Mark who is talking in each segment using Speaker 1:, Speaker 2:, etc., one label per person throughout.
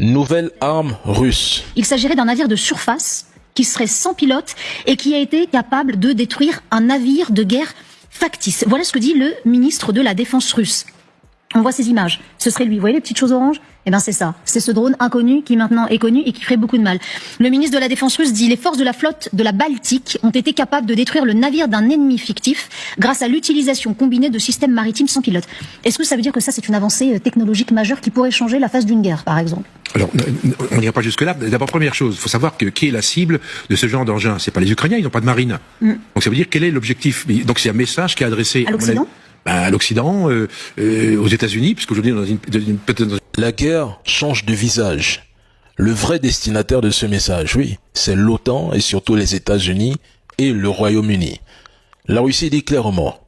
Speaker 1: Nouvelle arme russe.
Speaker 2: Il s'agirait d'un navire de surface qui serait sans pilote et qui a été capable de détruire un navire de guerre factice. Voilà ce que dit le ministre de la Défense russe. On voit ces images. Ce serait lui. Vous voyez les petites choses oranges? Eh ben c'est ça. C'est ce drone inconnu qui maintenant est connu et qui ferait beaucoup de mal. Le ministre de la Défense russe dit: les forces de la flotte de la Baltique ont été capables de détruire le navire d'un ennemi fictif grâce à l'utilisation combinée de systèmes maritimes sans pilote. Est-ce que ça veut dire que ça c'est une avancée technologique majeure qui pourrait changer la face d'une guerre, par exemple?
Speaker 3: Alors, on n'ira pas jusque-là. D'abord, première chose, il faut savoir qui est la cible de ce genre d'engin. C'est pas les Ukrainiens, ils n'ont pas de marine. Donc ça veut dire quel est l'objectif. Donc c'est un message qui est adressé
Speaker 2: à l'Occident.
Speaker 3: À l'Occident, aux États-Unis, puisqu'aujourd'hui peut-être dans une...
Speaker 1: La guerre change de visage. Le vrai destinataire de ce message, oui, c'est l'OTAN et surtout les États-Unis et le Royaume-Uni. La Russie dit clairement: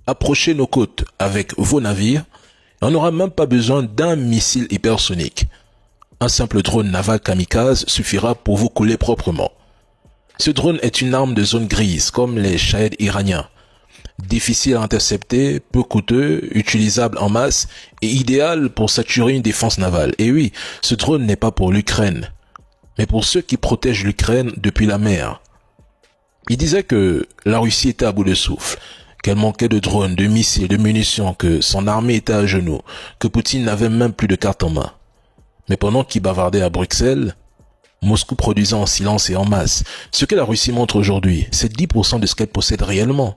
Speaker 1: approchez nos côtes avec vos navires, et on n'aura même pas besoin d'un missile hypersonique. Un simple drone naval kamikaze suffira pour vous couler proprement. Ce drone est une arme de zone grise, comme les Shahed iraniens. Difficile à intercepter, peu coûteux, utilisable en masse et idéal pour saturer une défense navale. Et oui, ce drone n'est pas pour l'Ukraine, mais pour ceux qui protègent l'Ukraine depuis la mer. Il disait que la Russie était à bout de souffle, qu'elle manquait de drones, de missiles, de munitions, que son armée était à genoux, que Poutine n'avait même plus de cartes en main. Mais pendant qu'il bavardait à Bruxelles, Moscou produisait en silence et en masse. Ce que la Russie montre aujourd'hui, c'est 10% de ce qu'elle possède réellement.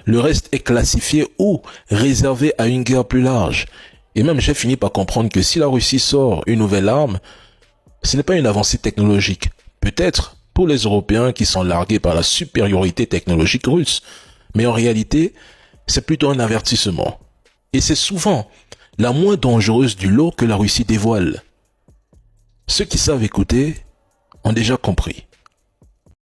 Speaker 1: Le reste est classifié ou réservé à une guerre plus large. Et même j'ai fini par comprendre que si la Russie sort une nouvelle arme, ce n'est pas une avancée technologique. Peut-être pour les Européens qui sont largués par la supériorité technologique russe. Mais en réalité, c'est plutôt un avertissement. Et c'est souvent la moins dangereuse du lot que la Russie dévoile. Ceux qui savent écouter ont déjà compris.